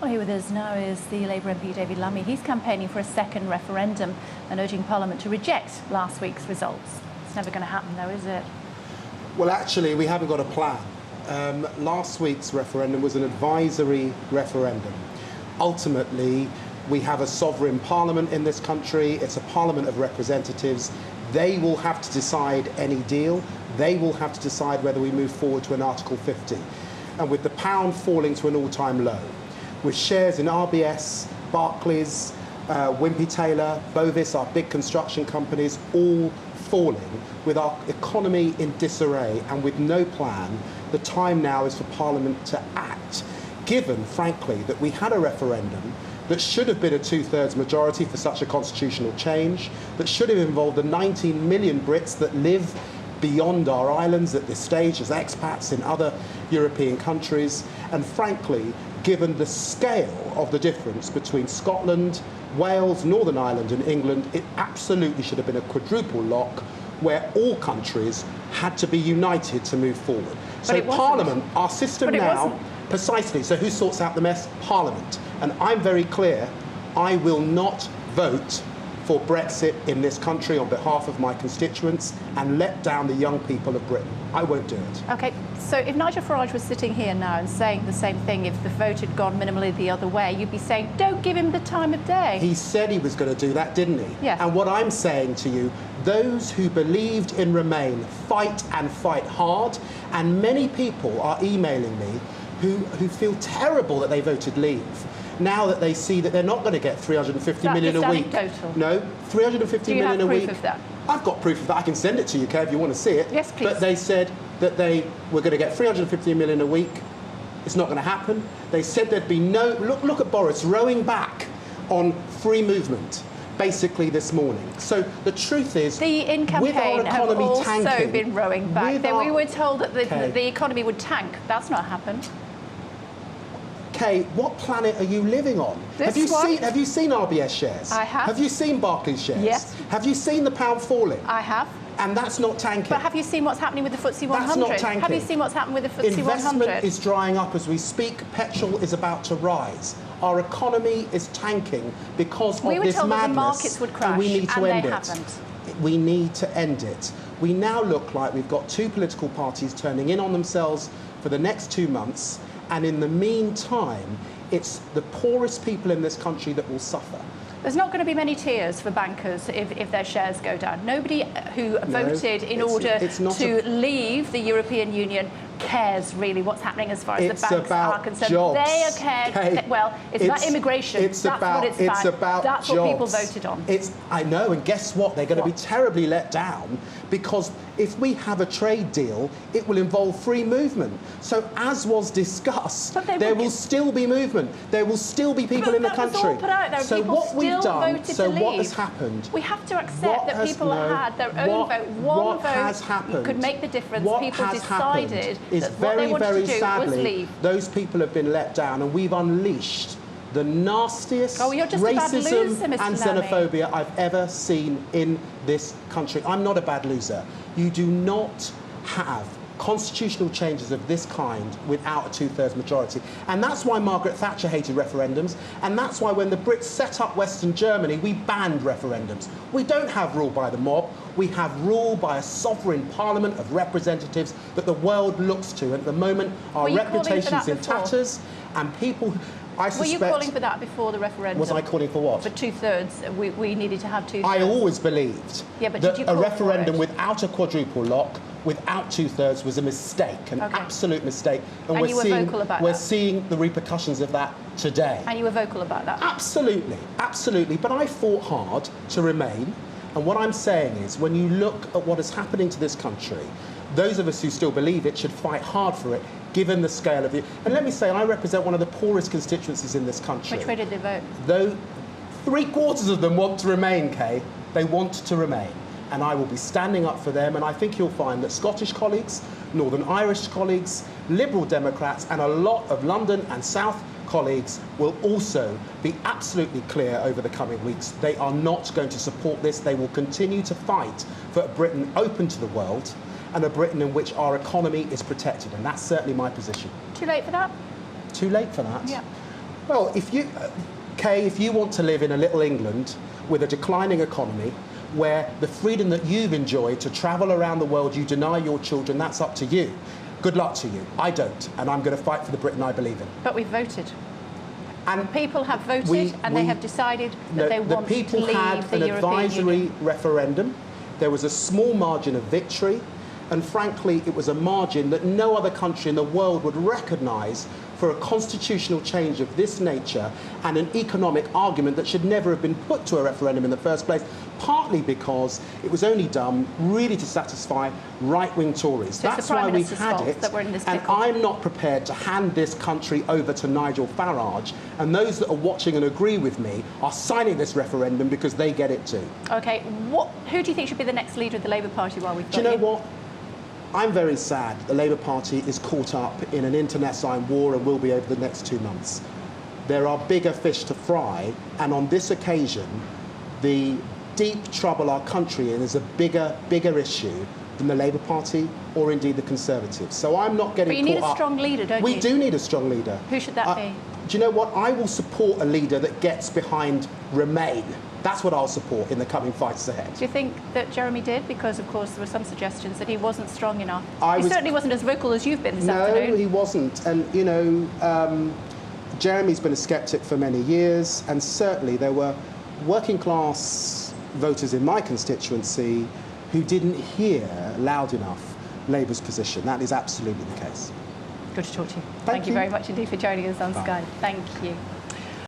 Well, here with us now is the Labour MP David Lammy. He's campaigning for a second referendum and urging Parliament to reject last week's results. It's never going to happen, though, is it? Well, actually, we haven't got a plan. Last week's referendum was an advisory referendum. Ultimately, we have a sovereign parliament in this country. It's a parliament of representatives. They will have to decide any deal. They will have to decide whether we move forward to an Article 50. And with the pound falling to an all-time low, with shares in RBS, Barclays, Wimpy Taylor, Bovis, our big construction companies, all falling, with our economy in disarray and with no plan, the time now is for Parliament to act, given, frankly, that we had a referendum that should have been a two-thirds majority for such a constitutional change, that should have involved the 19 million Brits that live beyond our islands at this stage as expats in other European countries, and frankly, given the scale of the difference between Scotland, Wales, Northern Ireland and England, it absolutely should have been a quadruple lock where all countries had to be united to move forward. So Parliament, our system now, precisely, so who sorts out the mess? Parliament. And I'm very clear, I will not vote for Brexit in this country on behalf of my constituents and let down the young people of Britain. I won't do it. OK, so if Nigel Farage was sitting here now and saying the same thing, if the vote had gone minimally the other way, you'd be saying, don't give him the time of day. He said he was going to do that, didn't he? Yes. And what I'm saying to you, those who believed in Remain fight and fight hard, and many people are emailing me who feel terrible that they voted Leave. Now that they see that they're not going to get 350 million a week. Total? No, 350 million a week. Do you have proof of that? I've got proof of that. I can send it to you, Kev, if you want to see it. Yes, please. But they said that they were going to get 350 million a week. It's not going to happen. They said there'd be no... Look at Boris rowing back on free movement, basically this morning. So the truth is, the In campaign have also been rowing back. Then we were told that the economy would tank. That's not happened. Kay, what planet are you living on? Have you seen RBS shares? I have. Have you seen Barclays shares? Yes. Have you seen the pound falling? I have. And that's not tanking. But have you seen what's happening with the FTSE 100? That's not tanking. Have you seen what's happened with the FTSE 100? Investment is drying up as we speak. Petrol is about to rise. Our economy is tanking because of this madness. We were told that the markets would crash, and we need to end they it. haven't. We need to end it. We now look like we've got two political parties turning in on themselves for the next 2 months, and in the meantime, it's the poorest people in this country that will suffer. There's not going to be many tears for bankers if their shares go down. Nobody who voted in order to leave the European Union cares really what's happening as far as the banks are concerned. Jobs. They are cared. Well, it's about immigration. That's what it's about. That's jobs. What people voted on. I know, and guess what? They're going to be terribly let down because if we have a trade deal, it will involve free movement. So as was discussed, there will still be movement. There will still be people in the country. Was all put out there. So what we've done, what has happened? We have to accept that people had their own vote. One vote could make the difference. People decided that what they wanted to do was leave. Those people have been let down, and we've unleashed the nastiest racism and xenophobia I've ever seen in this country. I'm not a bad loser. You do not have constitutional changes of this kind without a two-thirds majority. And that's why Margaret Thatcher hated referendums, and that's why when the Brits set up Western Germany, we banned referendums. We don't have rule by the mob, we have rule by a sovereign parliament of representatives that the world looks to. At the moment, our reputation's in tatters, and people... Were you calling for that before the referendum? Was I calling for what? For two-thirds. We needed to have two-thirds. I always believed that a referendum without a quadruple lock, without two-thirds, was a mistake, an absolute mistake. And you were vocal about that? We're seeing the repercussions of that today. And you were vocal about that? Absolutely, absolutely. But I fought hard to remain. And what I'm saying is, when you look at what is happening to this country, those of us who still believe it should fight hard for it, given the scale of it. And let me say, I represent one of the poorest constituencies in this country. Which way did they vote? Though 3/4 of them want to remain, Kay. They want to remain. And I will be standing up for them. And I think you'll find that Scottish colleagues, Northern Irish colleagues, Liberal Democrats, and a lot of London and South colleagues will also be absolutely clear over the coming weeks. They are not going to support this. They will continue to fight for a Britain open to the world and a Britain in which our economy is protected. And that's certainly my position. Too late for that? Too late for that? Yeah. Well, Kay, if you want to live in a little England with a declining economy, where the freedom that you've enjoyed to travel around the world, you deny your children, that's up to you. Good luck to you. I don't, and I'm going to fight for the Britain I believe in. But we've voted. And people have voted, and they have decided that they want to leave the European Union. The people had an advisory referendum. There was a small margin of victory, and frankly, it was a margin that no other country in the world would recognise for a constitutional change of this nature and an economic argument that should never have been put to a referendum in the first place, partly because it was only done really to satisfy right-wing Tories. So that's why we had it, that we're in this and pickle. I'm not prepared to hand this country over to Nigel Farage, and those that are watching and agree with me are signing this referendum because they get it too. OK, who do you think should be the next leader of the Labour Party while we've got you? Do you know what? I'm very sad the Labour Party is caught up in an internecine war and will be over the next 2 months. There are bigger fish to fry, and on this occasion, the deep trouble our country in is a bigger issue than the Labour Party or indeed the Conservatives. So I'm not getting caught up. But you need a strong leader, don't you? We do need a strong leader. Who should that be? Do you know what? I will support a leader that gets behind Remain. That's what I'll support in the coming fights ahead. Do you think that Jeremy did? Because, of course, there were some suggestions that he wasn't strong enough. He certainly wasn't as vocal as you've been this afternoon. No, he wasn't. And, you know, Jeremy's been a sceptic for many years, and certainly there were working-class voters in my constituency who didn't hear loud enough Labour's position. That is absolutely the case. Good to talk to you. Thank you very much indeed for joining us on Sky. Thank you.